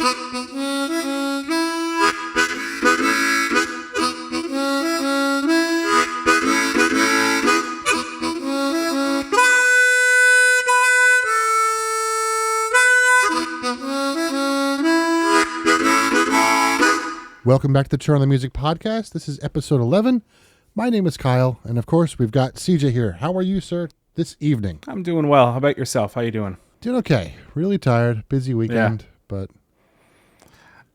Welcome back to the Turn on the Music podcast. This is episode 11. My name is Kyle, and of course, we've got CJ here. How are you, sir, this evening? I'm doing well. How about yourself? How you doing? Doing okay. Really tired. Busy weekend, but...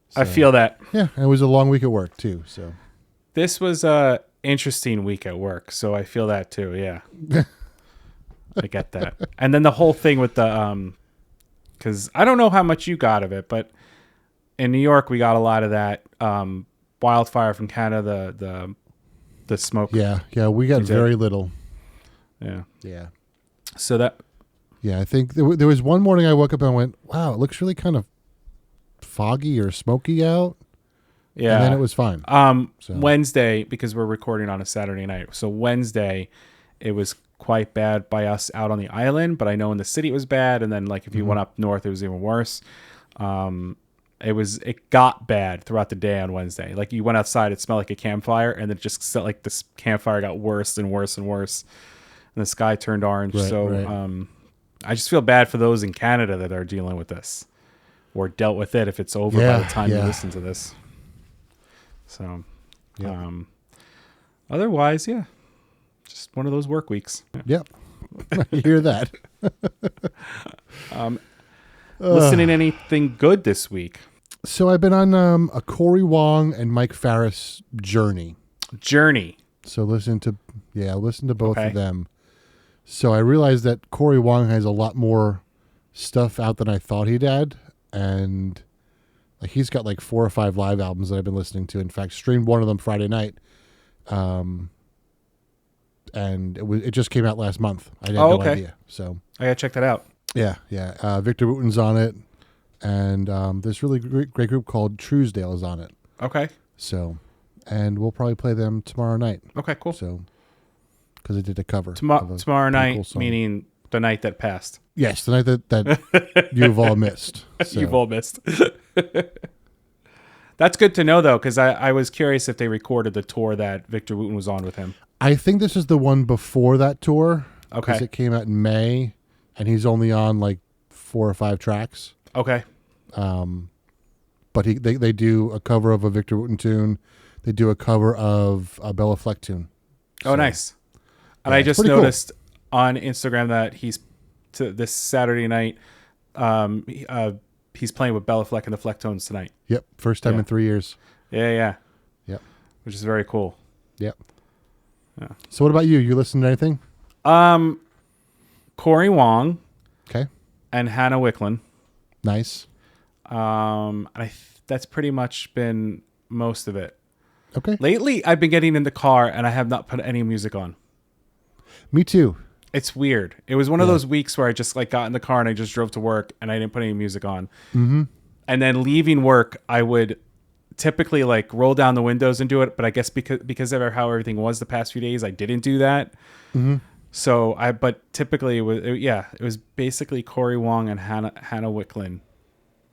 So, I feel that. Yeah, and it was a long week at work, too. So this was a interesting week at work, so I feel that, too, yeah. I get that. And then the whole thing with the... Because I don't know how much you got of it, but in New York, we got a lot of that wildfire from Canada, the smoke. Yeah, we got very little. Yeah. So that... Yeah, I think there was one morning I woke up and went, wow, it looks really kind of foggy or smoky out. Yeah. And then it was fine. Wednesday, because we're recording on a Saturday night. So Wednesday, it was quite bad by us out on the island, but I know in the city it was bad. And then like if you went up north, it was even worse. It got bad throughout the day on Wednesday. Like you went outside, it smelled like a campfire, and then just like this campfire got worse and worse and worse, and the sky turned orange. Right. I just feel bad for those in Canada that are dealing with this or dealt with it if it's over by the time you listen to this. So, otherwise, just one of those work weeks. Yep. You hear that? Listening to anything good this week? So I've been on a Corey Wong and Mike Farris journey. So listen to both of them. So I realized that Corey Wong has a lot more stuff out than I thought he'd had, and like he's got like 4 or 5 live albums that I've been listening to. In fact, streamed one of them Friday night, and it just came out last month. I had no idea. So I gotta check that out. Yeah. Victor Wooten's on it, and this really great group called Truesdale is on it. Okay. So, and we'll probably play them tomorrow night. Okay, cool. So, because I did a cover. Tomorrow night, cool, meaning the night that passed. Yes, the night that you've all missed. So. You've all missed. That's good to know, though, because I was curious if they recorded the tour that Victor Wooten was on with him. I think this is the one before that tour. Okay. Because it came out in May. And he's only on like 4 or 5 tracks. Okay. But they do a cover of a Victor Wooten tune. They do a cover of a Bella Fleck tune. Oh, nice. And I just noticed on Instagram that he's this Saturday night. He's playing with Bella Fleck and the Flecktones tonight. Yep, first time in 3 years. Yeah. Yep, which is very cool. Yep. Yeah. So what about you? You listen to anything? Corey Wong, okay, and Hannah Wicklund. Nice. That's pretty much been most of it. Okay. Lately, I've been getting in the car and I have not put any music on. Me too. It's weird. It was one of those weeks where I just like got in the car and I just drove to work and I didn't put any music on. Mm-hmm. And then leaving work, I would typically like roll down the windows and do it, but I guess because of how everything was the past few days, I didn't do that. Mm-hmm. So but typically it was basically Corey Wong and Hannah Wicklund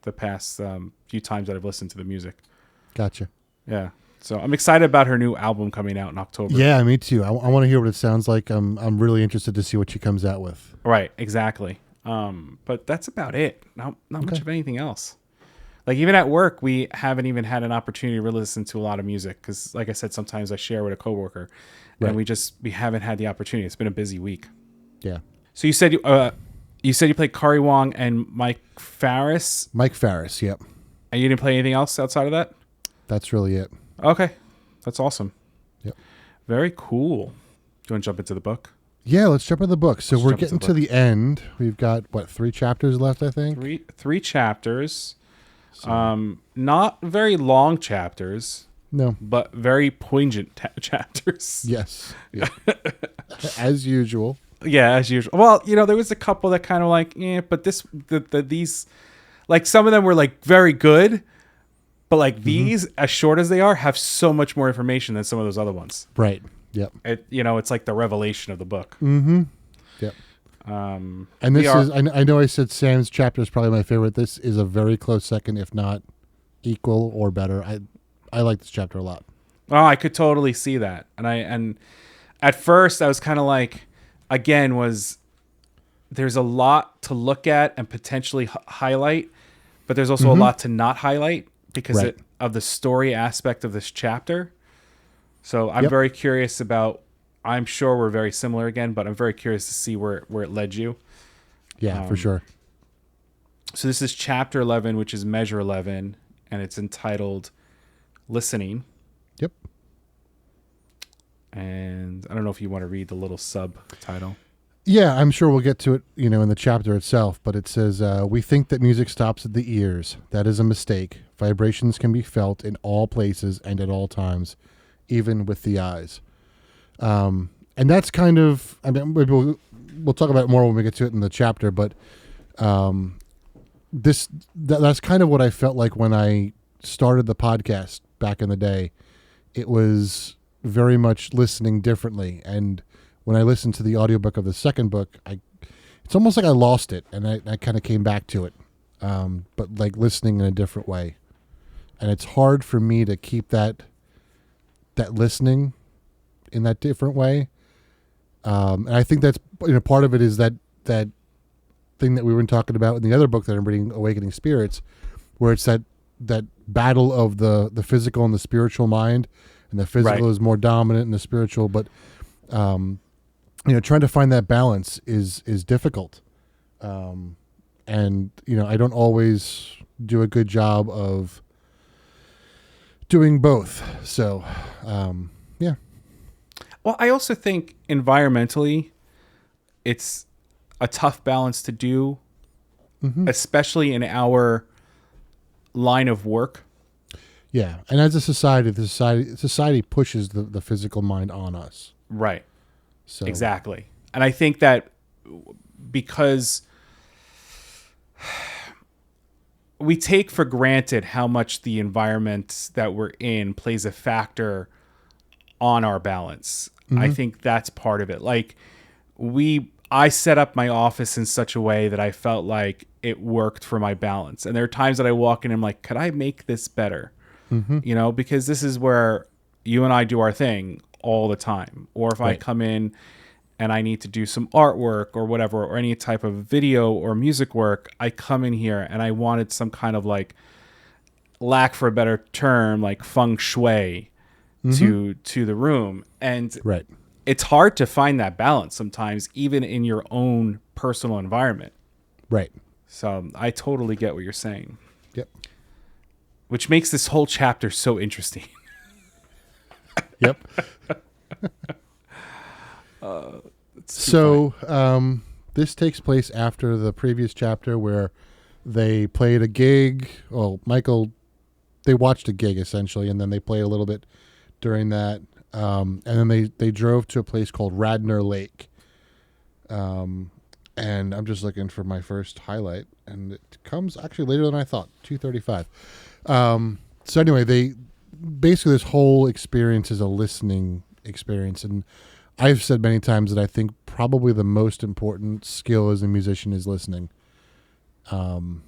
the past few times that I've listened to the music. Gotcha. Yeah. So I'm excited about her new album coming out in October. Yeah, me too. I want to hear what it sounds like. I'm really interested to see what she comes out with. Right. Exactly. But that's about it. Not much of anything else. Like even at work, we haven't even had an opportunity to really listen to a lot of music because, like I said, sometimes I share with a coworker, and we haven't had the opportunity. It's been a busy week. Yeah. So you said you played Corey Wong and Mike Farris. Mike Farris, yep. And you didn't play anything else outside of that? That's really it. Okay, that's awesome. Yep. Very cool. Do you want to jump into the book? Yeah, let's jump into the book. So we're getting to the end. We've got 3 chapters left, I think. Three chapters. So. Not very long chapters. No. But very poignant chapters. Yes. Yeah. As usual. Yeah, as usual. Well, there was a couple that kind of like, but these, like some of them were like very good, but like these, as short as they are, have so much more information than some of those other ones. Right. Yep. It's like the revelation of the book. Mm-hmm. Yep. And this is, I know I said Sam's chapter is probably my favorite. This is a very close second, if not equal or better. I like this chapter a lot. Oh, I could totally see that. And at first I was kind of like, again, there's a lot to look at and potentially highlight, but there's also a lot to not highlight because of the story aspect of this chapter. So I'm very curious about, I'm sure we're very similar again, but I'm very curious to see where it led you. Yeah, for sure. So this is chapter 11, which is measure 11, and it's entitled Listening. Yep. And I don't know if you want to read the little subtitle. Yeah, I'm sure we'll get to it, in the chapter itself, but it says, we think that music stops at the ears. That is a mistake. Vibrations can be felt in all places and at all times, even with the eyes. And that's kind of, maybe we'll talk about it more when we get to it in the chapter, but that's kind of what I felt like when I started the podcast back in the day. It was very much listening differently. And when I listened to the audiobook of the second book, it's almost like I lost it, and I kind of came back to it, but like listening in a different way. And it's hard for me to keep that listening in that different way. And I think that's part of it is that thing that we were talking about in the other book that I'm reading, Awakening Spirits, where it's that battle of the physical and the spiritual mind, and the physical is more dominant than the spiritual, but trying to find that balance is difficult. And I don't always do a good job of doing both. So yeah. Well, I also think environmentally, it's a tough balance to do, especially in our line of work. Yeah, and as a society pushes the physical mind on us. Right. So exactly. And I think that because we take for granted how much the environment that we're in plays a factor on our balance. I think that's part of it. Like I set up my office in such a way that I felt like it worked for my balance. And there are times that I walk in and I'm like, could I make this better? Because this is where you and I do our thing all the time. Or if I come in and I need to do some artwork or whatever, or any type of video or music work, I come in here and I wanted some kind of like, lack for a better term, like feng shui to the room. And it's hard to find that balance sometimes, even in your own personal environment. Right. So I totally get what you're saying. Yep. Which makes this whole chapter so interesting. Yep. So this takes place after the previous chapter where they played a gig. Well, they watched a gig essentially, and then they played a little bit during that. And then they drove to a place called Radnor Lake. And I'm just looking for my first highlight, and it comes actually later than I thought, 2:35. So anyway, basically this whole experience is a listening experience. And I've said many times that I think probably the most important skill as a musician is listening. And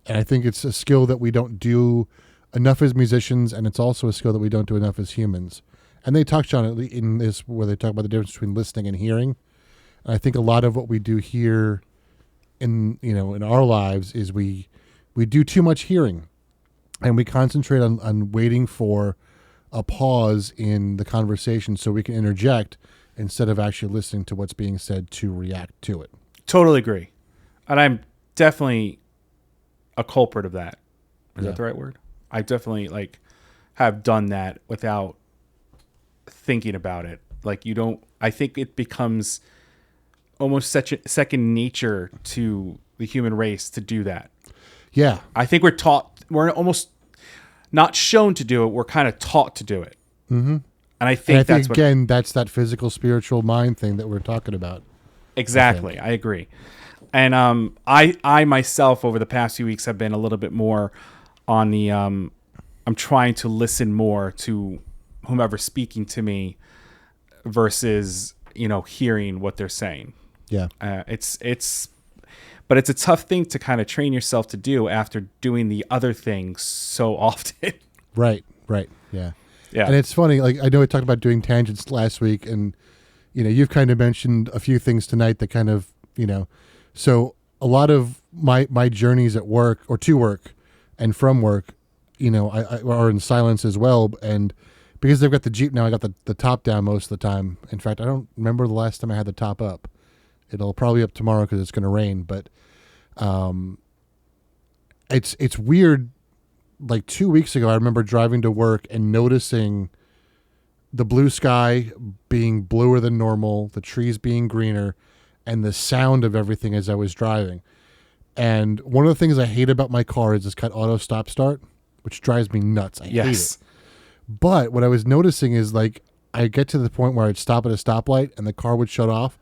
I think it's a skill that we don't do enough as musicians, and it's also a skill that we don't do enough as humans. And they touched on it in this, where they talk about the difference between listening and hearing. And I think a lot of what we do here in our lives is we do too much hearing, and we concentrate on waiting for a pause in the conversation so we can interject instead of actually listening to what's being said to react to it. Totally agree. And I'm definitely a culprit of that. Is that the right word? I definitely have done that without thinking about it. I think it becomes almost such a second nature to the human race to do that. Yeah. I think we're almost not shown to do it. We're kind of taught to do it. Mm-hmm. And I think that's that physical, spiritual mind thing that we're talking about. Exactly. I agree. And I myself over the past few weeks have been a little bit more on the I'm trying to listen more to whomever's speaking to me versus hearing what they're saying. Yeah. But it's a tough thing to kind of train yourself to do after doing the other things so often. Right. Yeah. Yeah. And it's funny, like I know we talked about doing tangents last week, and you've kind of mentioned a few things tonight that kind of, so a lot of my journeys at work or to work and from work, I are in silence as well. And because they've got the Jeep now, I got the top down most of the time. In fact, I don't remember the last time I had the top up. It'll probably up tomorrow because it's going to rain, but it's weird. Like 2 weeks ago, I remember driving to work and noticing the blue sky being bluer than normal, the trees being greener, and the sound of everything as I was driving. And one of the things I hate about my car is it's got auto stop start, which drives me nuts. I hate it. But what I was noticing is like I get to the point where I'd stop at a stoplight and the car would shut off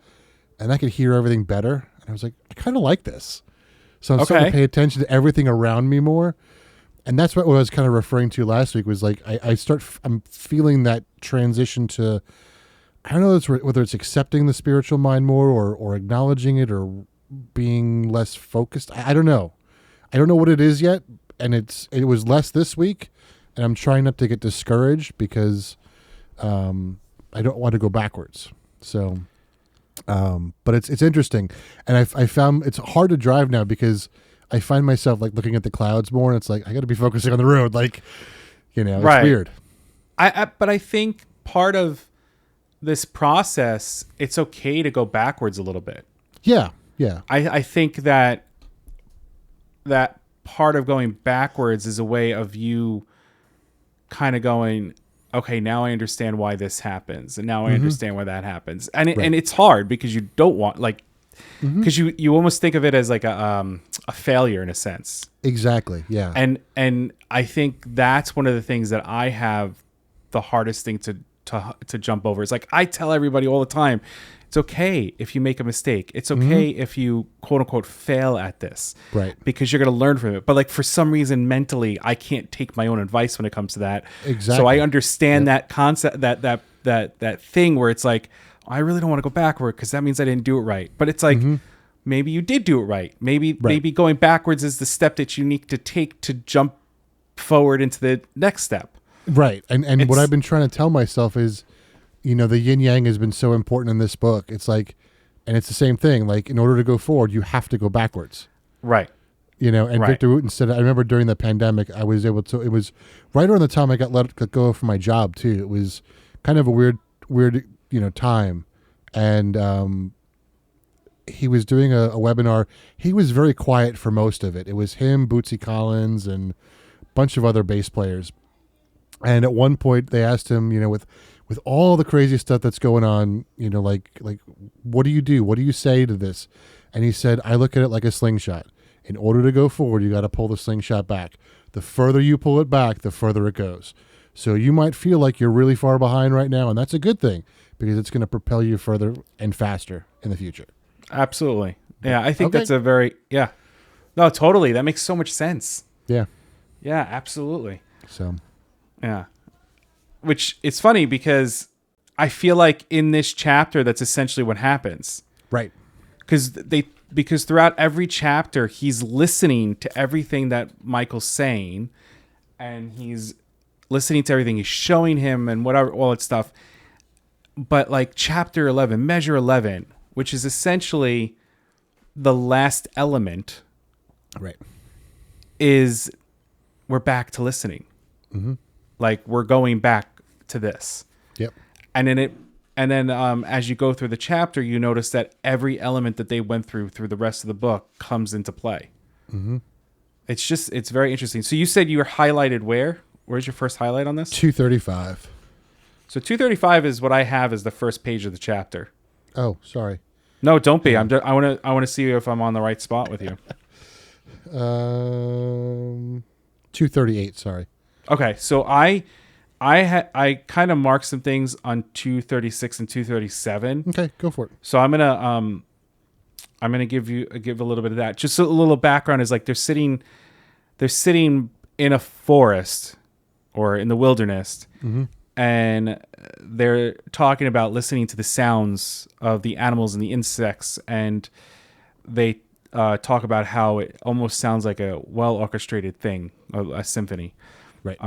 and I could hear everything better. And I was like, I kind of like this. So I'm starting to pay attention to everything around me more. And that's what I was kind of referring to last week was like I'm feeling that transition to, I don't know whether it's accepting the spiritual mind more or acknowledging it or being less focused. I don't know. I don't know what it is yet. And it was less this week. And I'm trying not to get discouraged because I don't want to go backwards. So, but it's interesting. And I found it's hard to drive now because I find myself like looking at the clouds more, and it's like I got to be focusing on the road. Like, it's weird. But I think part of this process, it's okay to go backwards a little bit. Yeah. I think that part of going backwards is a way of you kind of going, okay, now I understand why this happens, and now I understand why that happens, and and it's hard because you don't want because you almost think of it as like a failure in a sense. Exactly. Yeah. And I think that's one of the things that I have the hardest thing to jump over. It's like I tell everybody all the time, it's okay if you make a mistake. It's okay if you quote unquote fail at this. Right. Because you're going to learn from it. But like for some reason mentally, I can't take my own advice when it comes to that. Exactly. So I understand that concept, that thing where it's like, I really don't want to go backward because that means I didn't do it right. But it's like, maybe you did do it right. Maybe going backwards is the step that you need to take to jump forward into the next step. Right. And what I've been trying to tell myself is, the yin yang has been so important in this book. It's like, and it's the same thing. Like in order to go forward, you have to go backwards. Right. And Victor Wooten said, I remember during the pandemic, I was able to, it was right around the time I got let go from my job too. It was kind of a weird, time. And, he was doing a webinar. He was very quiet for most of it. It was him, Bootsy Collins, and a bunch of other bass players. And at one point they asked him, with all the crazy stuff that's going on, like what do you do? What do you say to this? And he said, I look at it like a slingshot. In order to go forward, you got to pull the slingshot back. The further you pull it back, the further it goes. So you might feel like you're really far behind right now, and that's a good thing because it's going to propel you further and faster in the future. Absolutely. Yeah, I think that's no, totally. That makes so much sense. Yeah. Yeah, absolutely. So, yeah. Which it's funny because I feel like in this chapter, that's essentially what happens. Right. Because throughout every chapter, he's listening to everything that Michael's saying, and he's listening to everything he's showing him and whatever, all that stuff. But like chapter 11, measure 11, which is essentially the last element, right, is we're back to listening. Mm-hmm. Like we're going back to this. Yep. And then as you go through the chapter, you notice that every element that they went through the rest of the book comes into play. Mm-hmm. It's very interesting. So you said you were highlighted where? Where's your first highlight on this? 235. So 235 is what I have as the first page of the chapter. Oh, sorry. No, don't be. I want to see if I'm on the right spot with you. 238. Sorry. Okay, so I kind of marked some things on 236 and 237. Okay, go for it. So I'm gonna give a little bit of that. Just a little background is like they're sitting in a forest or in the wilderness, mm-hmm. and they're talking about listening to the sounds of the animals and the insects, and they talk about how it almost sounds like a well-orchestrated thing, a symphony. Right.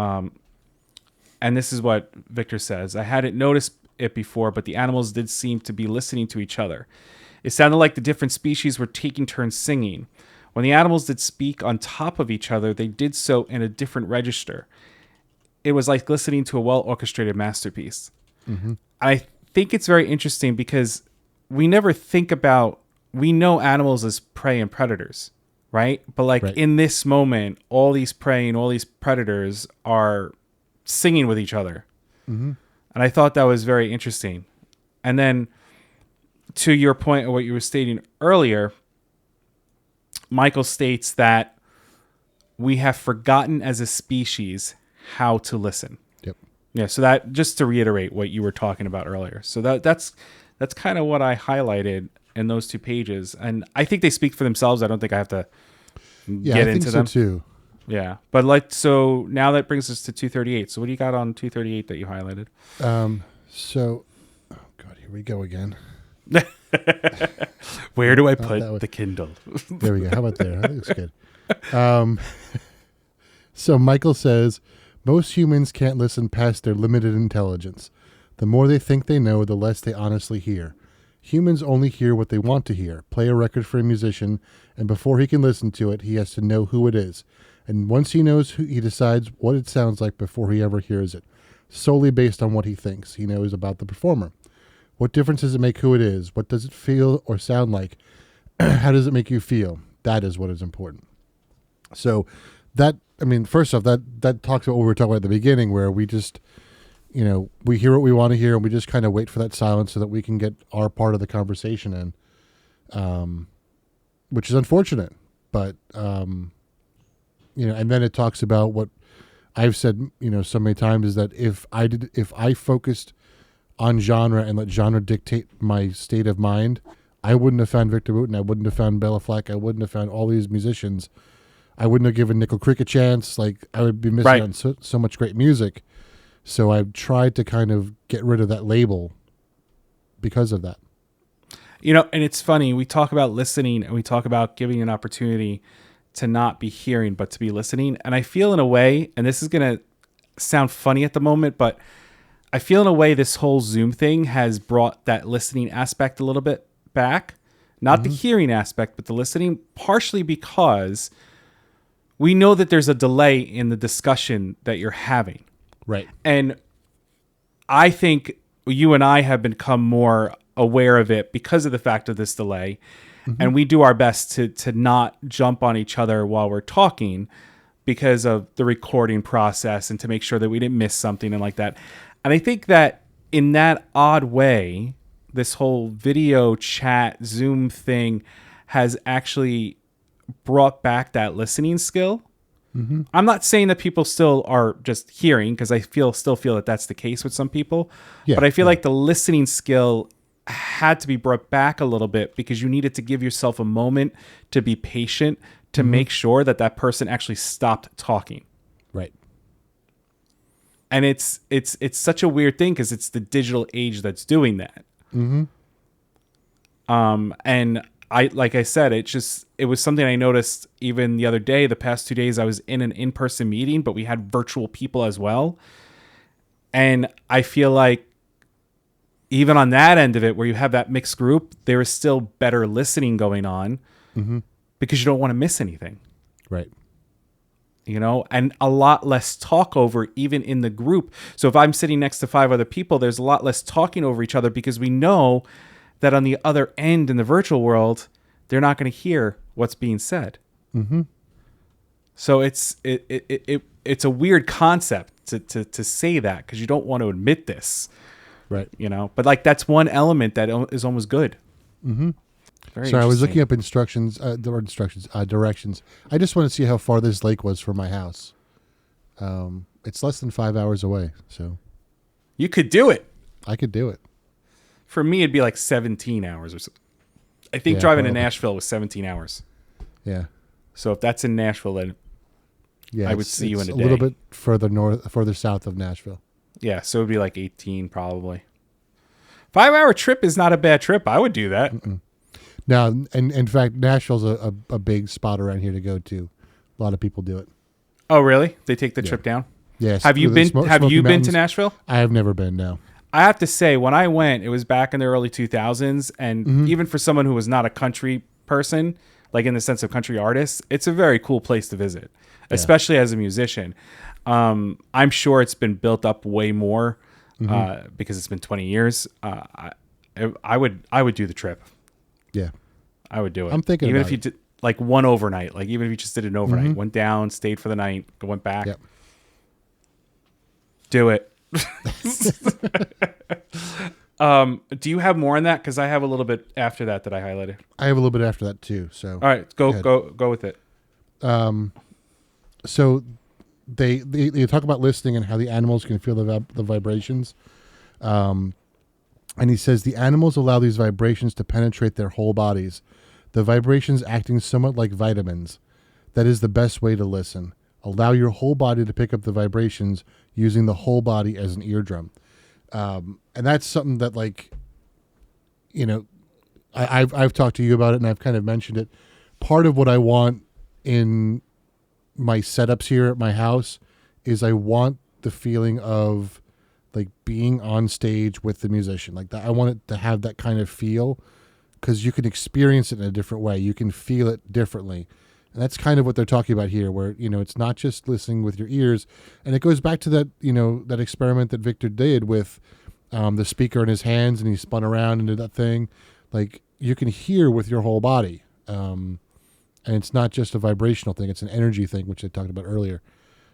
And this is what Victor says. I hadn't noticed it before, but the animals did seem to be listening to each other. It sounded like the different species were taking turns singing. When the animals did speak on top of each other, they did so in a different register. It was like listening to a well-orchestrated masterpiece. Mm-hmm. I think it's very interesting because we never think about, we know animals as prey and predators, right? But like in this moment, all these prey and all these predators are singing with each other. Mm-hmm. And I thought that was very interesting. And then to your point of what you were stating earlier, Michael states that we have forgotten as a species how to listen. Yep. Yeah. So that, just to reiterate what you were talking about earlier. So that's kind of what I highlighted in those 2 pages. And I think they speak for themselves. I don't think I have to get into them. So too. Yeah. But so now that brings us to 238. So what do you got on 238 that you highlighted? So, oh God, here we go again. Where do I put the Kindle? There we go. How about there? That looks good. So Michael says, most humans can't listen past their limited intelligence. The more they think they know, the less they honestly hear. Humans only hear what they want to hear. Play a record for a musician, and before he can listen to it, he has to know who it is. And once he knows who, he decides what it sounds like before he ever hears it, solely based on what he thinks he knows about the performer. What difference does it make who it is? What does it feel or sound like? How does it make you feel? That is what is important. So that, I mean, first off, that talks about what we were talking about at the beginning, where we just, we hear what we want to hear, and we just kind of wait for that silence so that we can get our part of the conversation in, which is unfortunate. But, and then it talks about what I've said, so many times, is that if I focused on genre and let genre dictate my state of mind, I wouldn't have found Victor Wooten. I wouldn't have found Bela Fleck. I wouldn't have found all these musicians. I wouldn't have given Nickel Creek a chance. Like, I would be missing on so much great music. So I've tried to kind of get rid of that label because of that. And it's funny. We talk about listening, and we talk about giving an opportunity to not be hearing, but to be listening. And I feel in a way, and this is going to sound funny at the moment, but I feel in a way this whole Zoom thing has brought that listening aspect a little bit back. Not the hearing aspect, but the listening, partially because we know that there's a delay in the discussion that you're having. Right. And I think you and I have become more aware of it because of the fact of this delay. Mm-hmm. And we do our best to not jump on each other while we're talking because of the recording process, and to make sure that we didn't miss something and like that. And I think that in that odd way, this whole video chat Zoom thing has actually brought back that listening skill. Mm-hmm. I'm not saying that people still are just hearing, because I still feel that that's the case with some people. Yeah, but I feel like the listening skill had to be brought back a little bit, because you needed to give yourself a moment to be patient, to make sure that person actually stopped talking. Right. And it's such a weird thing, because it's the digital age that's doing that. Mm-hmm. And like I said, it was something I noticed even the other day. The past 2 days I was in an in-person meeting, but we had virtual people as well. And I feel like even on that end of it, where you have that mixed group, there is still better listening going on, because you don't want to miss anything. Right. And a lot less talk over even in the group. So if I'm sitting next to 5 other people, there's a lot less talking over each other, because we know that on the other end in the virtual world, they're not going to hear what's being said. Mm-hmm. So it's a weird concept to say that, because you don't want to admit this. Right. But like, that's one element that is almost good. Mm-hmm. So I was looking up directions. I just want to see how far this lake was from my house. It's less than 5 hours away. So you could do it. I could do it. For me, it'd be like 17 hours or so. I think driving to Nashville was 17 hours. Yeah. So if that's in Nashville, then I would see you in a day. A little bit further south of Nashville. Yeah, so it would be like 18 probably. 5-hour trip is not a bad trip. I would do that. Now, and in fact, Nashville's a big spot around here to go to. A lot of people do it. Oh, really? They take the trip down? Yes. Have you been to Nashville? I have never been, no. I have to say, when I went, it was back in the early 2000s, and even for someone who was not a country person, like in the sense of country artists, it's a very cool place to visit, especially as a musician. I'm sure it's been built up way more because it's been 20 years. I would do the trip. Yeah, I would do it. I'm thinking even about if you did like one overnight, like even if you just did an overnight, went down, stayed for the night, went back. Yep. Do it. Do you have more on that? Because I have a little bit after that I highlighted. I have a little bit after that too. So all right, go with it. So they talk about listening and how the animals can feel the vibrations. And he says the animals allow these vibrations to penetrate their whole bodies. The vibrations acting somewhat like vitamins. That is the best way to listen. Allow your whole body to pick up the vibrations using the whole body as an eardrum. And that's something that, like, you know, I've talked to you about it and I've kind of mentioned it. Part of what I want in my setups here at my house is I want the feeling of like being on stage with the musician like that. I want it to have that kind of feel because you can experience it in a different way. You can feel it differently. And that's kind of what they're talking about here, where, you know, it's not just listening with your ears. And it goes back to that, you know, that experiment that Victor did with the speaker in his hands and he spun around and did that thing. Like, you can hear with your whole body. And it's not just a vibrational thing. It's an energy thing, which I talked about earlier.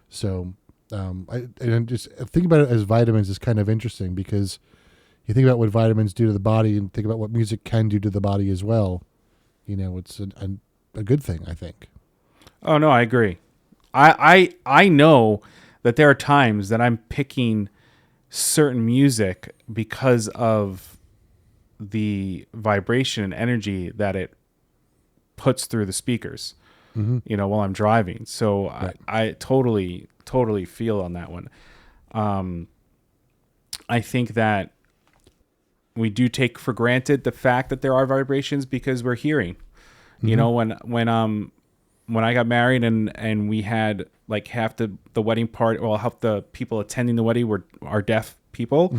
So and just think about it as vitamins is kind of interesting because you think about what vitamins do to the body and think about what music can do to the body as well. You know, it's a good thing, I think. Oh, no, I agree. I know that there are times that I'm picking certain music because of the vibration and energy that it puts through the speakers, you know, while I'm driving. So right. I totally feel on that one. I think that we do take for granted the fact that there are vibrations because we're hearing. You know, when I got married and we had like half the wedding party, well, half the people attending the wedding are deaf people,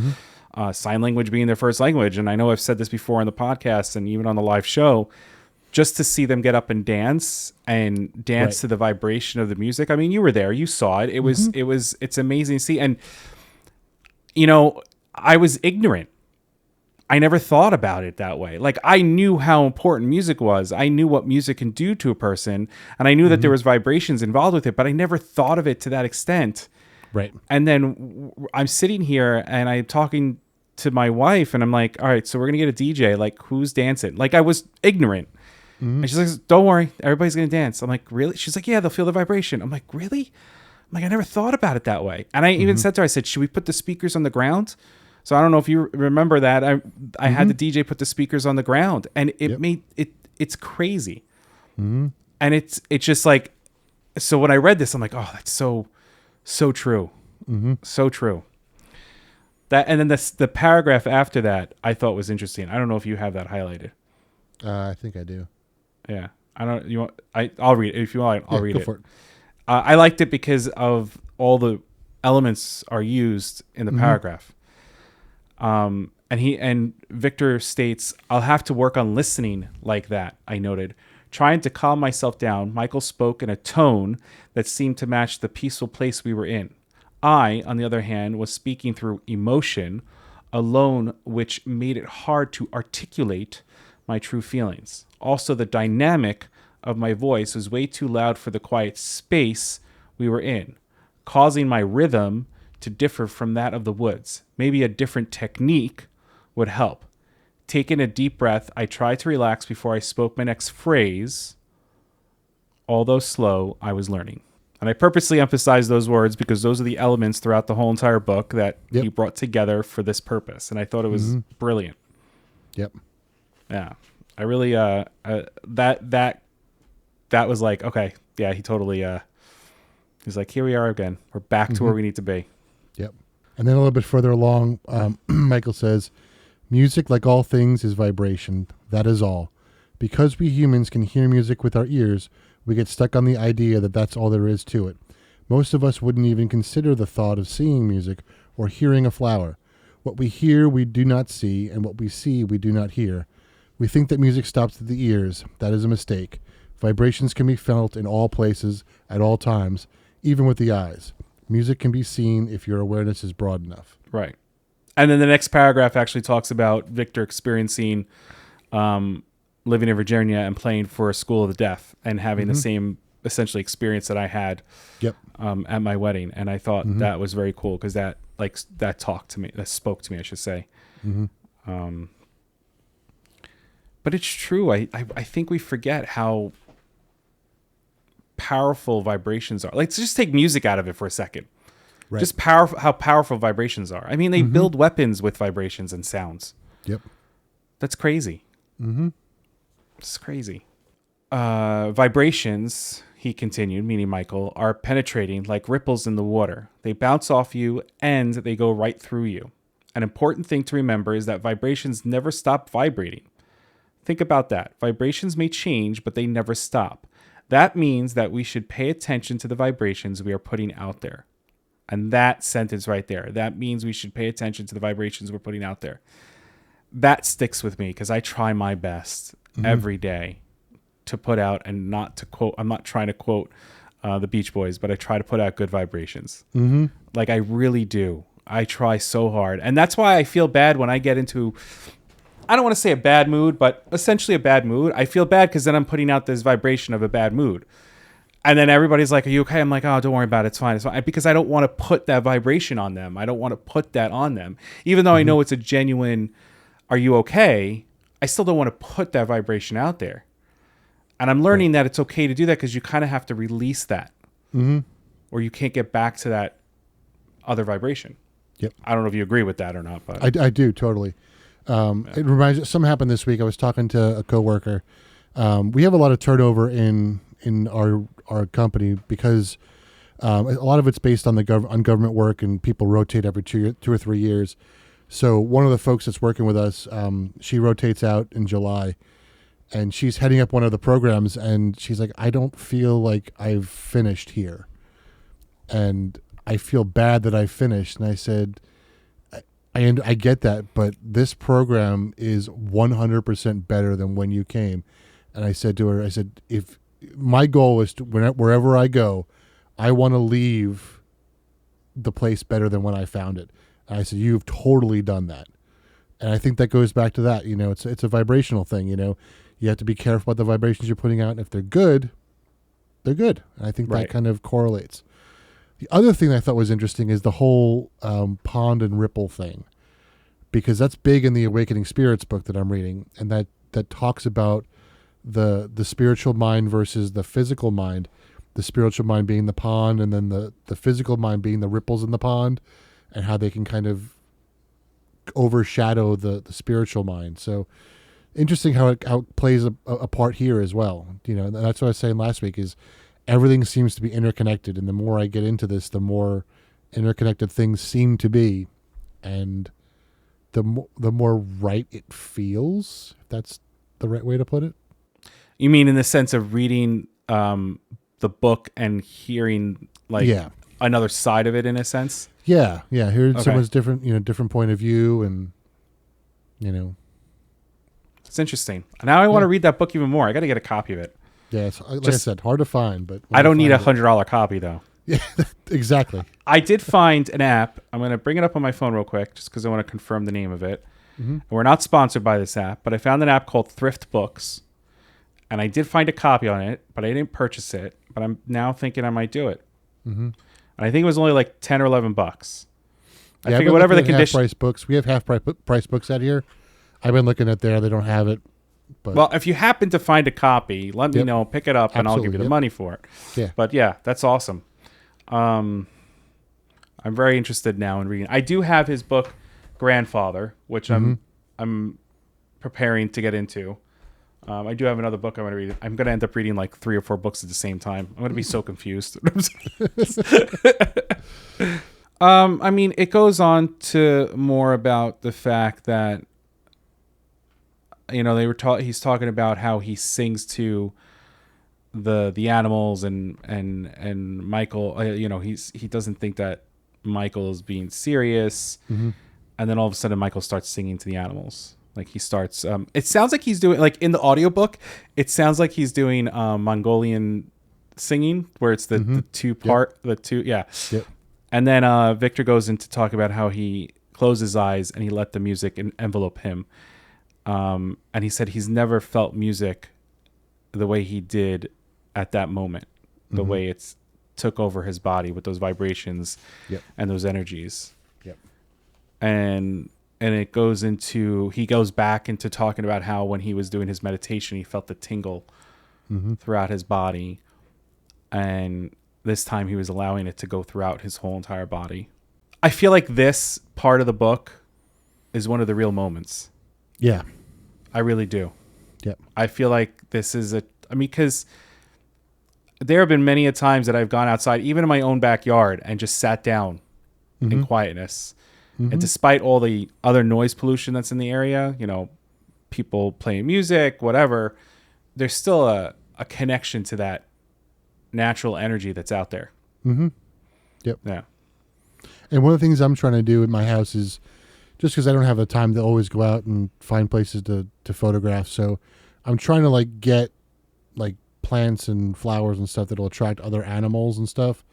sign language being their first language. And I know I've said this before on the podcast and even on the live show, just to see them get up and dance right. to the vibration of the music. I mean, you were there, you saw it. It's amazing to see. And, you know, I was ignorant. I never thought about it that way. Like, I knew how important music was. I knew what music can do to a person. And I knew that there was vibrations involved with it, but I never thought of it to that extent. Right. And then I'm sitting here and I'm talking to my wife and I'm like, all right, so we're going to get a DJ. Like, who's dancing? Like, I was ignorant. And she's like, don't worry, everybody's going to dance. I'm like, really? She's like, yeah, they'll feel the vibration. I'm like, really? I'm like, I never thought about it that way. And I even said to her, I said, should we put the speakers on the ground? So I don't know if you remember that. I had the DJ put the speakers on the ground and it made it's crazy. And it's just like, so when I read this, I'm like, oh, that's so true. So true. That, and then the paragraph after that I thought was interesting. I don't know if you have that highlighted. I think I do. Yeah. I don't, you want, I'll read it. If you want, I'll read it. For it. I liked it because of all the elements are used in the paragraph. And Victor states, I'll have to work on listening like that, I noted. Trying to calm myself down, Michael spoke in a tone that seemed to match the peaceful place we were in. I, on the other hand, was speaking through emotion, alone, which made it hard to articulate my true feelings. Also, the dynamic of my voice was way too loud for the quiet space we were in, causing my rhythm to differ from that of the woods. Maybe a different technique would help. Taking a deep breath, I tried to relax before I spoke my next phrase. Although slow, I was learning. And I purposely emphasized those words because those are the elements throughout the whole entire book that he brought together for this purpose. And I thought it was brilliant. Yep. Yeah. I really, that was like, okay. Yeah, he totally, he's like, here we are again. We're back to where we need to be. Yep. And then a little bit further along, Michael says, music, like all things, is vibration. That is all. Because we humans can hear music with our ears, we get stuck on the idea that that's all there is to it. Most of us wouldn't even consider the thought of seeing music or hearing a flower. What we hear, we do not see, and what we see, we do not hear. We think that music stops at the ears. That is a mistake. Vibrations can be felt in all places, at all times, even with the eyes. Music can be seen if your awareness is broad enough. Right. And then the next paragraph actually talks about Victor experiencing living in Virginia and playing for a school of the deaf and having the same essentially experience that I had at my wedding. And I thought that was very cool because that spoke to me, I should say. But it's true. I think we forget how powerful vibrations are. Let's just take music out of it for a second. Right. Just how powerful vibrations are. I mean, they build weapons with vibrations and sounds. Yep. That's crazy. It's crazy. Vibrations, he continued, meaning Michael, are penetrating like ripples in the water. They bounce off you and they go right through you. An important thing to remember is that vibrations never stop vibrating. Think about that. Vibrations may change, but they never stop. That means that we should pay attention to the vibrations we are putting out there. And that sentence right there, that means we should pay attention to the vibrations we're putting out there. That sticks with me because I try my best every day to put out, and not to quote, I'm not trying to quote the Beach Boys, but I try to put out good vibrations. Like I really do. I try so hard. And that's why I feel bad when I get into, I don't want to say a bad mood, but essentially a bad mood. I feel bad because then I'm putting out this vibration of a bad mood. And then everybody's like, are you okay? I'm like, oh, don't worry about it. It's fine. It's fine. Because I don't want to put that vibration on them. I don't want to put that on them. Even though I know it's a genuine, are you okay? I still don't want to put that vibration out there. And I'm learning that it's okay to do that because you kind of have to release that. Or you can't get back to that other vibration. Yep. I don't know if you agree with that or not. But I do, totally. It reminds me, something happened this week. I was talking to a coworker. We have a lot of turnover in our company because a lot of it's based on on government work, and people rotate every 2 or 3 years. So one of the folks that's working with us, she rotates out in July, and she's heading up one of the programs, and she's like, I don't feel like I've finished here, and I feel bad that I finished. And I said, I get that, but this program is 100% better than when you came. And I said to her, if my goal is to, wherever I go, I want to leave the place better than when I found it. And I said, you've totally done that. And I think that goes back to that. It's a vibrational thing. You have to be careful about the vibrations you're putting out. And if they're good, they're good. And I think that kind of correlates. The other thing I thought was interesting is the whole pond and ripple thing, because that's big in the Awakening Spirits book that I'm reading, and that talks about the spiritual mind versus the physical mind. The spiritual mind being the pond, and then the physical mind being the ripples in the pond, and how they can kind of overshadow the spiritual mind. So interesting how it plays a part here as well. And that's what I was saying last week is everything seems to be interconnected, and the more I get into this, the more interconnected things seem to be, and the more right it feels, if that's the right way to put it. You mean in the sense of reading the book and hearing another side of it in a sense? Yeah. Hearing someone's different point of view, and it's interesting. Now I want to read that book even more. I got to get a copy of it. Yeah, it's, like I said, hard to find, but I don't need $100 copy though. Yeah, exactly. I did find an app. I'm going to bring it up on my phone real quick just because I want to confirm the name of it. And we're not sponsored by this app, but I found an app called Thrift Books, and I did find a copy on it, but I didn't purchase it. But I'm now thinking I might do it. And I think it was only like $10 or $11. I figure whatever the condition. Half price books. We have half price books out here. I've been looking at there. They don't have it. But well, if you happen to find a copy, let me know. Pick it up, and I'll give you the money for it. Yeah. But yeah, that's awesome. I'm very interested now in reading. I do have his book, Grandfather, which I'm preparing to get into. I do have another book I'm going to read. I'm going to end up reading like 3 or 4 books at the same time. I'm going to be so confused. I mean, it goes on to more about the fact that, you know, he's talking about how he sings to the animals and Michael, you know, he doesn't think that Michael is being serious. Mm-hmm. And then all of a sudden Michael starts singing to the animals. Like he starts, it sounds like he's doing, like in the audiobook, it sounds like he's doing Mongolian singing where it's the two part, Yep. And then Victor goes in to talk about how he closed his eyes and he let the music envelope him. And he said he's never felt music the way he did at that moment, the way it's took over his body with those vibrations and those energies. Yep. And it goes into, he goes back into talking about how when he was doing his meditation, he felt the tingle throughout his body. And this time he was allowing it to go throughout his whole entire body. I feel like this part of the book is one of the real moments. Yeah. I really do. Yep. I feel like this is because there have been many a times that I've gone outside, even in my own backyard, and just sat down in quietness. And despite all the other noise pollution that's in the area, you know, people playing music, whatever, there's still a connection to that natural energy that's out there. Yep. Yeah. And one of the things I'm trying to do in my house is, just because I don't have the time to always go out and find places to photograph, so I'm trying to like get like plants and flowers and stuff that'll attract other animals and stuff.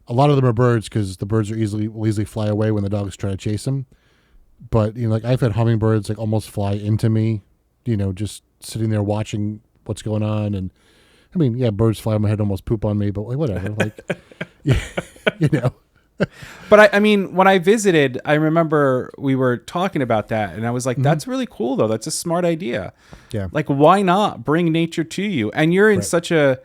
A lot of them are birds because the birds will easily fly away when the dogs try to chase them. But you know, like I've had hummingbirds like almost fly into me, you know, just sitting there watching what's going on. And I mean, yeah, birds fly on my head, almost poop on me, but like whatever, like you know. But I mean, when I visited, I remember we were talking about that, and I was like, that's really cool, though. That's a smart idea. Yeah. Like, why not bring nature to you? And you're in such a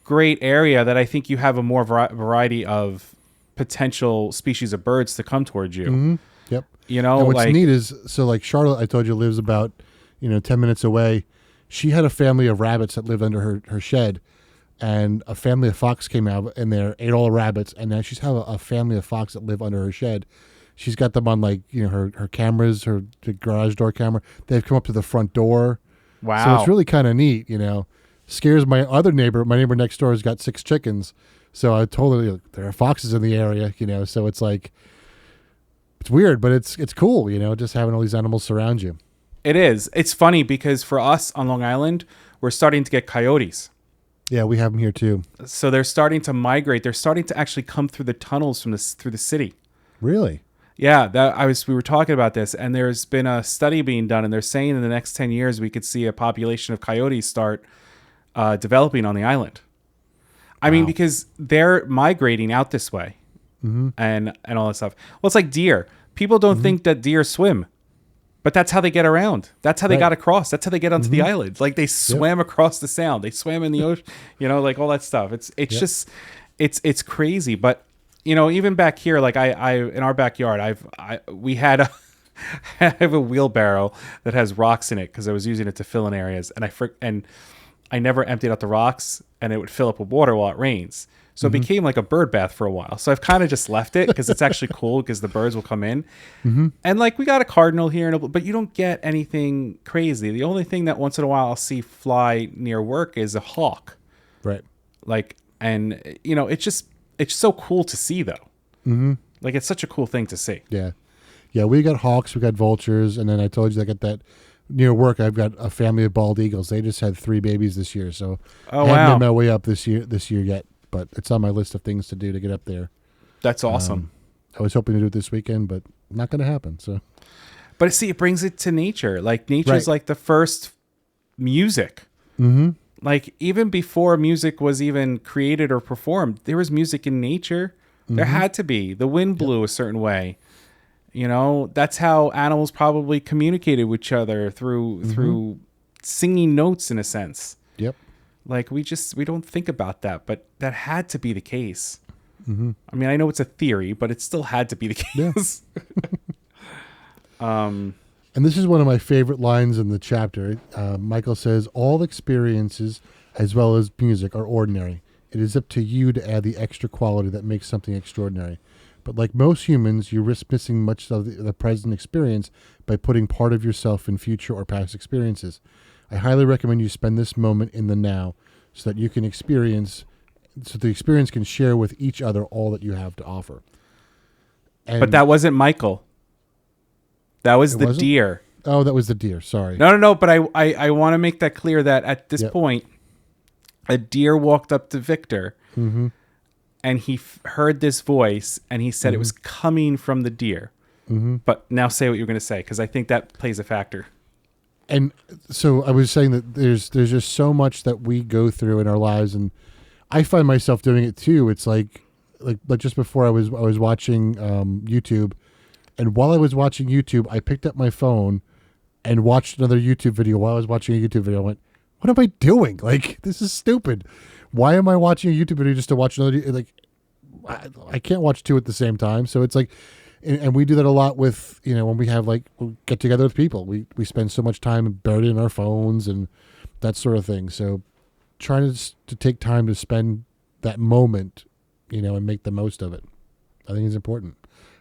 great area that I think you have a more variety of potential species of birds to come towards you. Yep. You know, and what's neat is, so like Charlotte, I told you, lives about, 10 minutes away. She had a family of rabbits that lived under her shed. And a family of fox came out and there, ate all the rabbits. And now she's have a family of fox that live under her shed. She's got them on like, her cameras, the garage door camera. They've come up to the front door. Wow. So it's really kind of neat, Scares my other neighbor. My neighbor next door has got 6 chickens. So I told her there are foxes in the area, so it's like, it's weird, but it's cool, just having all these animals surround you. It is. It's funny because for us on Long Island, we're starting to get coyotes. Yeah, we have them here too. So they're starting to migrate. They're starting to actually come through the tunnels through the city. Really? Yeah, we were talking about this, and there's been a study being done, and they're saying in the next 10 years we could see a population of coyotes start developing on the island. I mean, because they're migrating out this way, and all that stuff. Well, it's like deer. People don't think that deer swim. But that's how they get around. That's how they got across. That's how they get onto the island. Like they swam across the sound. They swam in the ocean, like all that stuff. It's just, it's crazy. But, even back here, like I in our backyard, I have a wheelbarrow that has rocks in it because I was using it to fill in areas. And I never emptied out the rocks and it would fill up with water while it rains. So it became like a bird bath for a while. So I've kind of just left it because it's actually cool because the birds will come in. And like we got a cardinal here, but you don't get anything crazy. The only thing that once in a while I'll see fly near work is a hawk. Right. Like, and it's so cool to see though. Like it's such a cool thing to see. Yeah. Yeah. We got hawks, we got vultures. And then I told you I got that near work. I've got a family of bald eagles. They just had 3 babies this year. So I haven't made my way up this year yet. But it's on my list of things to do to get up there. That's awesome. I was hoping to do it this weekend, but not going to happen. So, but see, it brings it to nature. Like nature's like the first music. Like even before music was even created or performed, there was music in nature. There had to be. The wind blew a certain way. That's how animals probably communicated with each other through singing notes in a sense. Yep. Like we don't think about that, but that had to be the case. I mean, I know it's a theory, but it still had to be the case. Yeah. And this is one of my favorite lines in the chapter. Michael says, "All experiences as well as music are ordinary. It is up to you to add the extra quality that makes something extraordinary. But like most humans, you risk missing much of the present experience by putting part of yourself in future or past experiences. I highly recommend you spend this moment in the now so that you can experience, so the experience can share with each other all that you have to offer. And but that wasn't Michael. That was the deer. Oh, that was the deer. Sorry. No. But I want to make that clear that at this point, a deer walked up to Victor, and he heard this voice, and he said it was coming from the deer. But now say what you're going to say, because I think that plays a factor. And so I was saying that there's just so much that we go through in our lives, and I find myself doing it too. It's like just before I was watching YouTube, and while I was watching YouTube, I picked up my phone and watched another YouTube video while I was watching a YouTube video. I went, what am I doing? Like, this is stupid. Why am I watching a YouTube video just to watch another? Like, I can't watch two at the same time. So it's like, and we do that a lot with, when we have we'll get together with people. We spend so much time buried in our phones and that sort of thing. So trying to take time to spend that moment, and make the most of it, I think is important.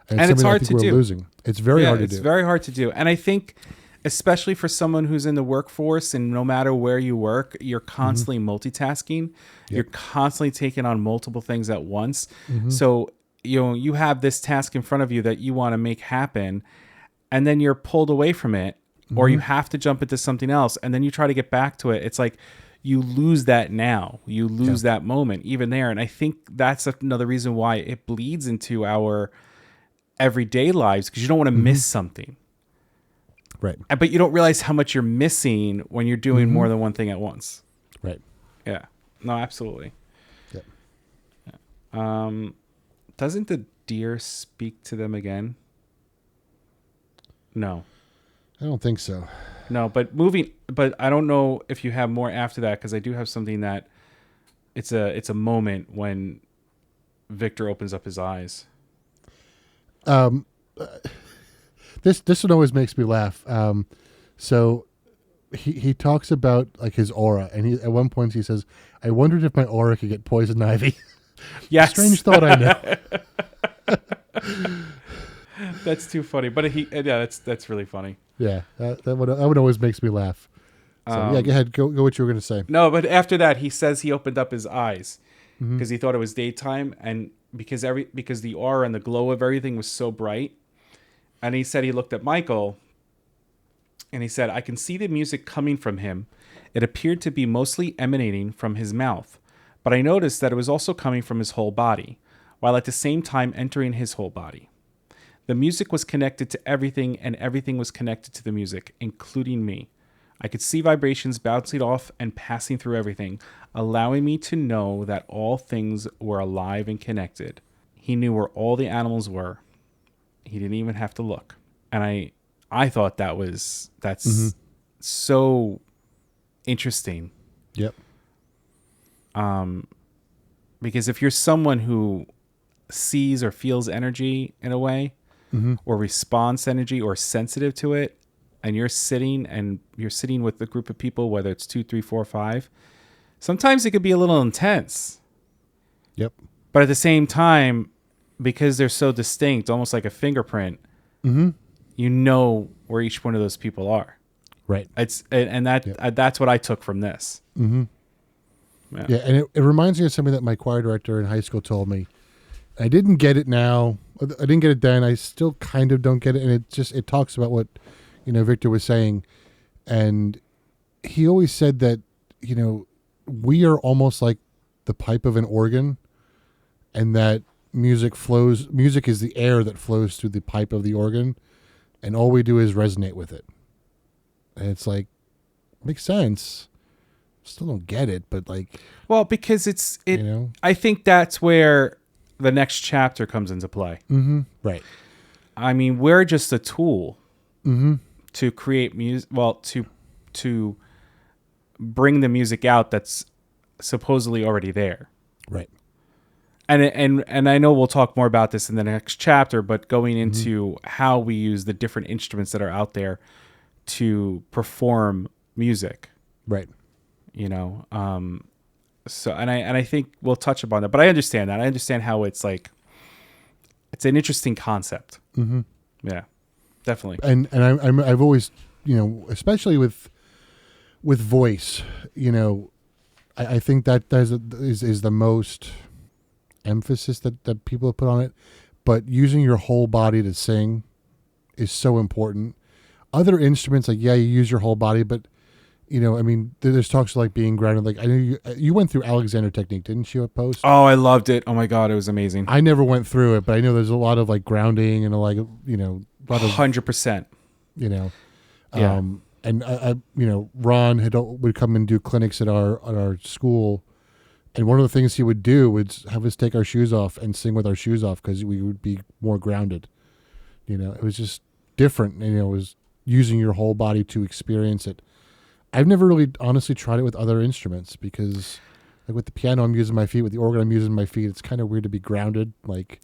And it's hard to do. Losing. It's very hard to do. It's very hard to do. And I think, especially for someone who's in the workforce, and no matter where you work, you're constantly multitasking. Yep. You're constantly taking on multiple things at once. So, you have this task in front of you that you want to make happen, and then you're pulled away from it, or you have to jump into something else, and then you try to get back to it. It's like you lose that now. You lose that moment even there. And I think that's another reason why it bleeds into our everyday lives, because you don't want to miss something. Right. But you don't realize how much you're missing when you're doing more than one thing at once. Right. Yeah. No, absolutely. Yep. Yeah. Doesn't the deer speak to them again? No. I don't think so. No, but I don't know if you have more after that, because I do have something that it's a moment when Victor opens up his eyes. This one always makes me laugh. So he talks about his aura, and at one point he says, "I wondered if my aura could get poison ivy." Yes. Strange thought, I know. That's too funny, but that's really funny. Yeah, that one always makes me laugh. So go ahead, go what you were going to say. No, but after that, he says he opened up his eyes because he thought it was daytime, and because the aura and the glow of everything was so bright. And he said he looked at Michael, and he said, "I can see the music coming from him. It appeared to be mostly emanating from his mouth, but I noticed that it was also coming from his whole body, while at the same time entering his whole body. The music was connected to everything, and everything was connected to the music, including me. I could see vibrations bouncing off and passing through everything, allowing me to know that all things were alive and connected. He knew where all the animals were. He didn't even have to look." And I thought that's so interesting. Yep. Because if you're someone who sees or feels energy in a way, or responds to energy, or sensitive to it, and you're sitting with a group of people, whether it's 2, 3, 4, 5, sometimes it could be a little intense. Yep. But at the same time, because they're so distinct, almost like a fingerprint, you know where each one of those people are. Right. That's what I took from this. Yeah, and it reminds me of something that my choir director in high school told me. I didn't get it now. I didn't get it then. I still kind of don't get it. And it talks about what, Victor was saying. And he always said that, we are almost like the pipe of an organ, and that music is the air that flows through the pipe of the organ, and all we do is resonate with it. And it's like, makes sense. Still don't get it, but because I think that's where the next chapter comes into play. Right. I mean, we're just a tool to create music. Well, to bring the music out that's supposedly already there. Right. And I know we'll talk more about this in the next chapter, but going into how we use the different instruments that are out there to perform music. Right. So, and I think we'll touch upon that, but I understand that. I understand how it's like, it's an interesting concept. Mm-hmm. Yeah, definitely. And I've always, especially with voice, I think that is the most emphasis that people have put on it. But using your whole body to sing is so important. Other instruments, like, you use your whole body, but there's talks like being grounded. Like, I know you went through Alexander technique, didn't you? At Post. Oh, I loved it. Oh my God, it was amazing. I never went through it, but I know there's a lot of like grounding and a lot of 100%. Yeah. And Ron would come and do clinics at our school, and one of the things he would do would have us take our shoes off and sing with our shoes off because we would be more grounded. It was just different. It was using your whole body to experience it. I've never really honestly tried it with other instruments because, like, with the piano, I'm using my feet. With the organ, I'm using my feet. It's kind of weird to be grounded.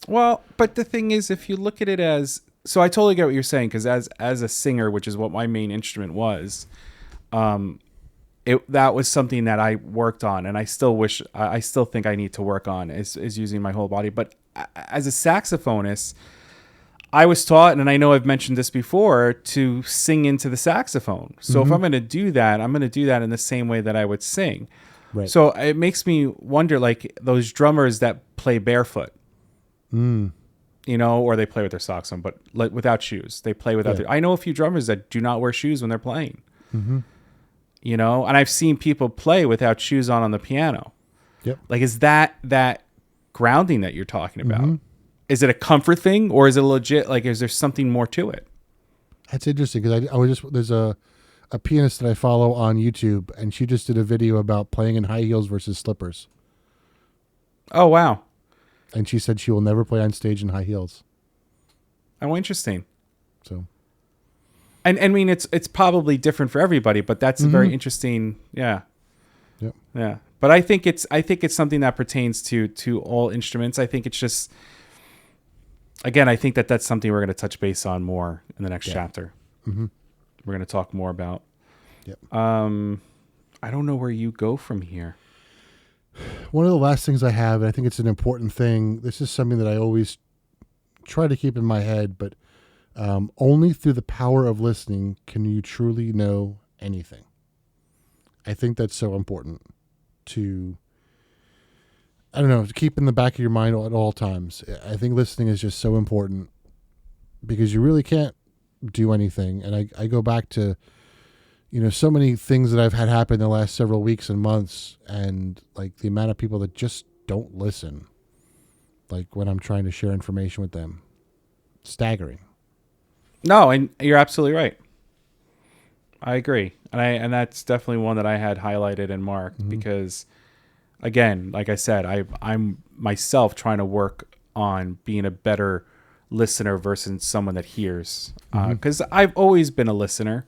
Well, but the thing is, if you look at it as, so I totally get what you're saying, because as a singer, which is what my main instrument was, that was something that I worked on, and I still think I need to work on is using my whole body. But as a saxophonist, I was taught, and I know I've mentioned this before, to sing into the saxophone. So if I'm going to do that, I'm going to do that in the same way that I would sing. Right. So it makes me wonder, like, those drummers that play barefoot, or they play with their socks on, but without shoes. They play without I know a few drummers that do not wear shoes when they're playing. Mm-hmm. And I've seen people play without shoes on the piano. Yep. Like, is that grounding that you're talking about? Mm-hmm. Is it a comfort thing, or is it legit? Like, is there something more to it? That's interesting, because there's a pianist that I follow on YouTube, and she just did a video about playing in high heels versus slippers. Oh, wow. And she said she will never play on stage in high heels. Oh, interesting. So, and I mean, it's probably different for everybody, but that's a very interesting. Yeah. Yep. Yeah. But I think it's something that pertains to all instruments. I think it's just, again, I think that's something we're going to touch base on more in the next chapter. Mm-hmm. We're going to talk more about. Yep. I don't know where you go from here. One of the last things I have, and I think it's an important thing, this is something that I always try to keep in my head, but only through the power of listening can you truly know anything. I think that's so important to keep in the back of your mind at all times. I think listening is just so important because you really can't do anything. And I go back to, so many things that I've had happen in the last several weeks and months, and like the amount of people that just don't listen, like when I'm trying to share information with them. Staggering. No, and you're absolutely right. I agree. And that's definitely one that I had highlighted and marked because, again, like I said, I'm myself trying to work on being a better listener versus someone that hears. Because I've always been a listener.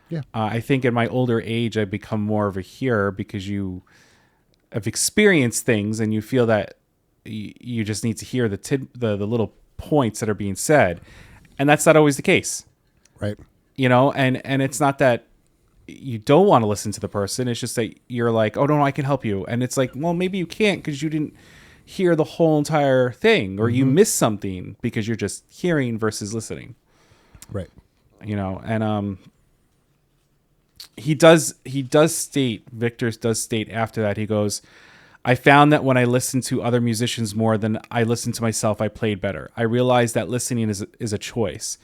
Yeah. I think in my older age, I've become more of a hearer because you have experienced things and you feel that you just need to hear the little points that are being said. And that's not always the case. Right. And it's not that you don't want to listen to the person. It's just that you're like, oh, no, I can help you. And it's like, well, maybe you can't because you didn't hear the whole entire thing, or you missed something because you're just hearing versus listening. Right. And Victor does state after that, he goes, I found that when I listened to other musicians more than I listened to myself, I played better. I realized that listening is a choice.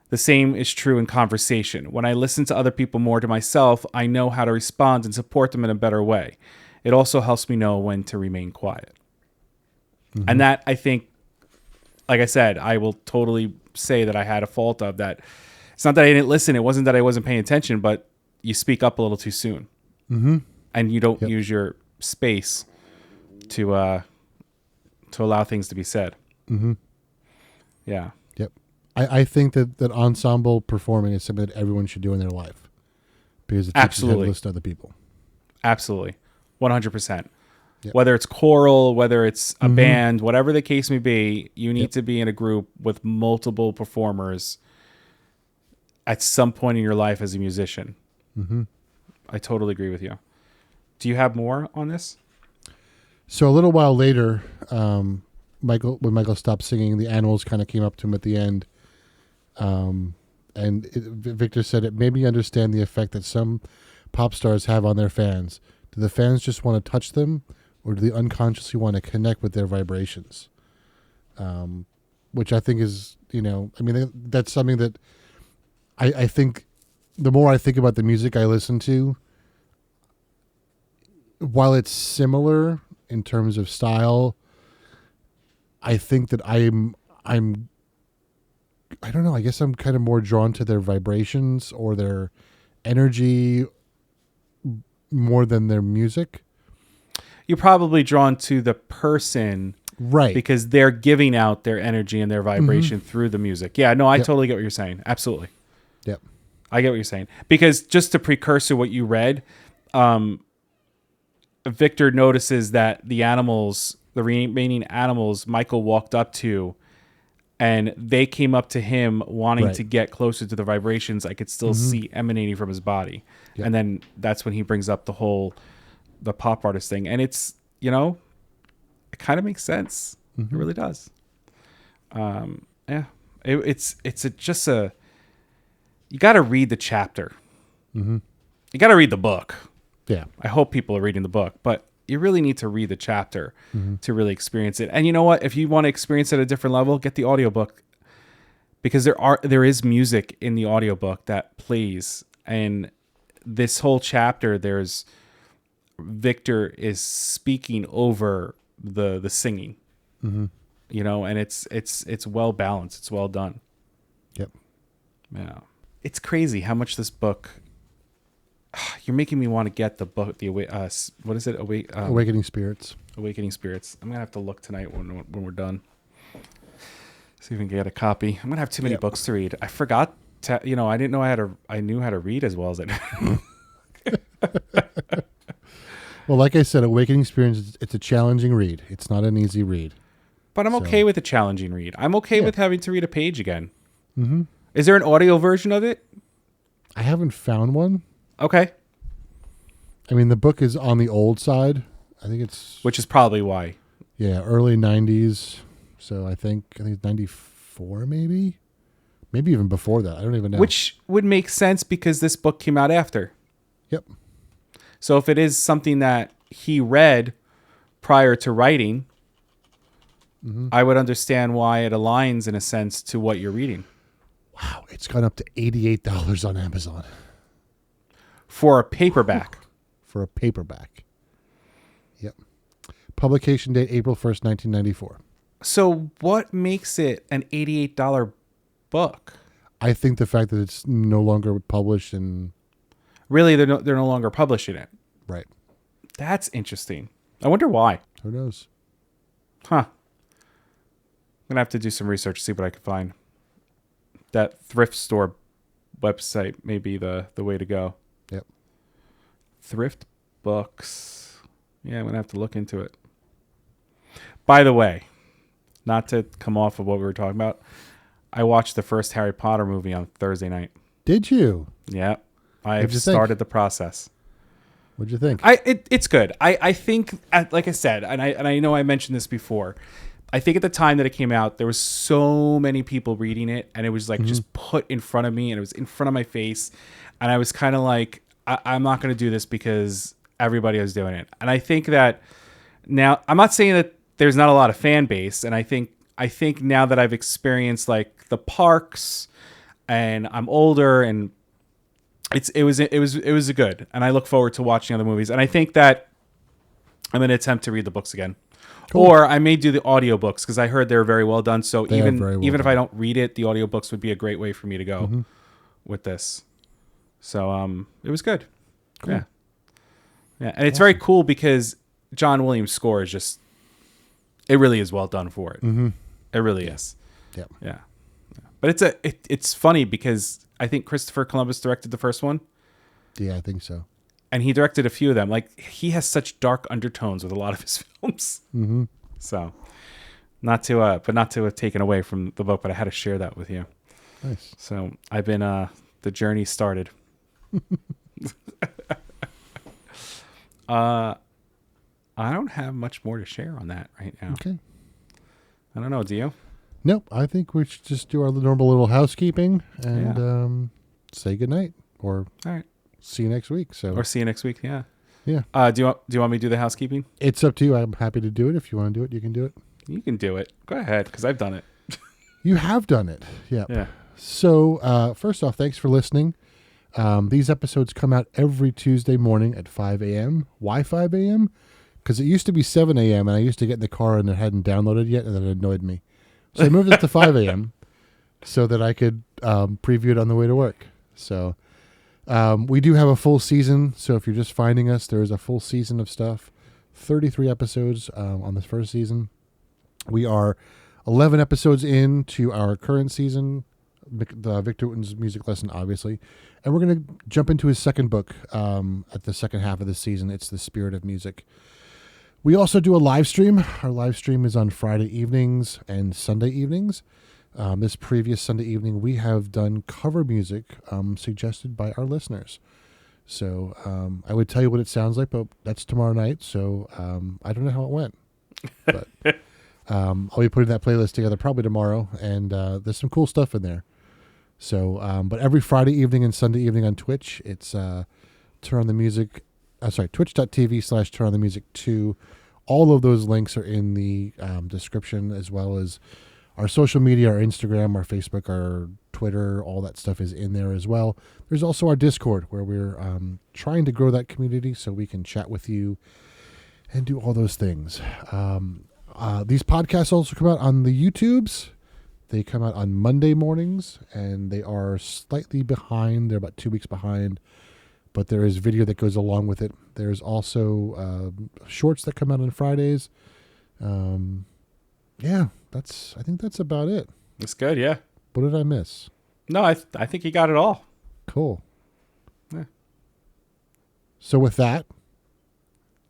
The same is true in conversation. When I listen to other people more to myself, I know how to respond and support them in a better way. It also helps me know when to remain quiet. Mm-hmm. And that, I think, like I said, I will totally say that I had a fault of that. It's not that I didn't listen. It wasn't that I wasn't paying attention, but you speak up a little too soon. Mm-hmm. And you don't use your space to allow things to be said. Mm-hmm. Yeah. Yep. I think that ensemble performing is something that everyone should do in their life because it teaches you how to listen to other people. Absolutely. 100%. Yep. Whether it's choral, whether it's a band, whatever the case may be, you need to be in a group with multiple performers at some point in your life as a musician. Mm-hmm. I totally agree with you. Do you have more on this? So a little while later, Michael stopped singing, the animals kind of came up to him at the end. Victor said it made me understand the effect that some pop stars have on their fans. Do the fans just want to touch them, or do they unconsciously want to connect with their vibrations? Which I think is, that's something that I think the more I think about the music I listen to, while it's similar in terms of style, I think that I don't know, I guess I'm kind of more drawn to their vibrations or their energy more than their music. You're probably drawn to the person, right? Because they're giving out their energy and their vibration through the music. Yeah, no, I totally get what you're saying. Absolutely. Yep. I get what you're saying. Because just to precursor what you read, Victor notices that the remaining animals Michael walked up to, and they came up to him wanting to get closer to the vibrations I could still see emanating from his body. Yep. And then that's when he brings up the pop artist thing. And it's, it kind of makes sense. It really does. It's you got to read the chapter. You got to read the book. Yeah. I hope people are reading the book, but you really need to read the chapter to really experience it. And you know what? If you want to experience it at a different level, get the audiobook, because there is music in the audiobook that plays. And this whole chapter, Victor is speaking over the singing, and it's well balanced. It's well done. Yep. Yeah. It's crazy how much this book, you're making me want to get the book. What is it? Awakening Spirits. Awakening Spirits. I'm gonna have to look tonight when we're done. See if we can get a copy. I'm gonna have too many books to read. I forgot to. I didn't know I knew how to read as well as I do. Well, like I said, Awakening Spirits. It's a challenging read. It's not an easy read. But I'm okay with a challenging read. I'm okay with having to read a page again. Is there an audio version of it? I haven't found one. Okay. I mean, the book is on the old side. I think which is probably why. Yeah, early 90s. So I think it's 94 maybe even before that. I don't even know. Which would make sense because this book came out after. Yep. So if it is something that he read prior to writing, I would understand why it aligns in a sense to what you're reading. Wow, it's gone up to $88 on Amazon. For a paperback. For a paperback. Yep. Publication date April 1st, 1994. So what makes it an $88 book? I think the fact that it's no longer published and... Really, they're no longer publishing it. Right. That's interesting. I wonder why. Who knows? Huh. I'm going to have to do some research to see what I can find. That thrift store website may be the way to go. Yep. Thrift books. Yeah, I'm going to have to look into it. By the way, not to come off of what we were talking about, I watched the first Harry Potter movie on Thursday night. Did you? Yeah. I've started the process. What'd you think? It's good. I think, like I said, and I know I mentioned this before, I think at the time that it came out, there was so many people reading it, and it was like just put in front of me, and it was in front of my face, and I was kind of like, I'm not going to do this because everybody was doing it. And I think that now, I'm not saying that there's not a lot of fan base, and I think now that I've experienced like the parks, and I'm older, and it was good, and I look forward to watching other movies, and I think that I'm going to attempt to read the books again. Cool. Or I may do the audiobooks because I heard they're very well done. So even if I don't read it, the audiobooks would be a great way for me to go with this. So it was good. Cool. Yeah. And it's very cool because John Williams' score is just, it really is well done for it. It really is. Yep. Yeah. But it's funny because I think Christopher Columbus directed the first one. Yeah, I think so. And he directed a few of them. Like, he has such dark undertones with a lot of his films. So, not to have taken away from the book, but I had to share that with you. Nice. So, I've been, the journey started. I don't have much more to share on that right now. Okay. I don't know. Do you? Nope. I think we should just do our normal little housekeeping and say goodnight. Or all right. See you next week. Or see you next week. Yeah. Yeah. Do you want me to do the housekeeping? It's up to you. I'm happy to do it. If you want to do it, you can do it. You can do it. Go ahead, because I've done it. You have done it. Yep. Yeah. So first off, thanks for listening. These episodes come out every Tuesday morning at 5 a.m. Why 5 a.m.? Because it used to be 7 a.m. and I used to get in the car and it hadn't downloaded yet, and that annoyed me. So I moved it to 5 a.m. so that I could preview it on the way to work. So we do have a full season. So if you're just finding us, there is a full season of stuff. 33 episodes on this first season. We are 11 episodes into our current season, the Victor Wooten's music lesson, obviously. And we're going to jump into his second book at the second half of the season. It's The Spirit of Music. We also do a live stream. Our live stream is on Friday evenings and Sunday evenings. This previous Sunday evening, we have done cover music suggested by our listeners. So I would tell you what it sounds like, but that's tomorrow night. So I don't know how it went. But I'll be putting that playlist together probably tomorrow, and there's some cool stuff in there. So, but every Friday evening and Sunday evening on Twitch, it's Turn on the Music. Twitch.tv/Turn on the Music 2. All of those links are in the description, as well as our social media, our Instagram, our Facebook, our Twitter. All that stuff is in there as well. There's also our Discord, where we're trying to grow that community so we can chat with you and do all those things. These podcasts also come out on the YouTubes. They come out on Monday mornings, and they are slightly behind. They're about 2 weeks behind, but there is video that goes along with it. There's also shorts that come out on Fridays. Yeah, I think that's about it. That's good, yeah. What did I miss? No, I think you got it all. Cool. Yeah. So with that,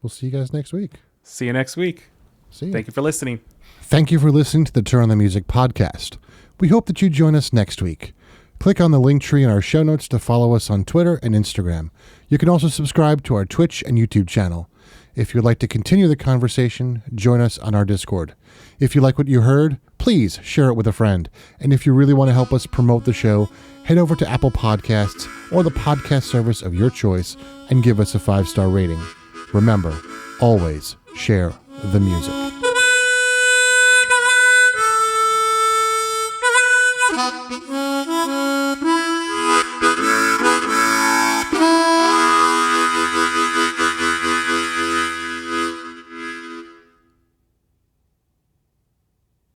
we'll see you guys next week. See you next week. See you. Thank you for listening. Thank you for listening to the Turn on the Music podcast. We hope that you join us next week. Click on the link tree in our show notes to follow us on Twitter and Instagram. You can also subscribe to our Twitch and YouTube channel. If you'd like to continue the conversation, join us on our Discord. If you like what you heard, please share it with a friend. And if you really want to help us promote the show, head over to Apple Podcasts or the podcast service of your choice and give us a 5-star rating. Remember, always share the music.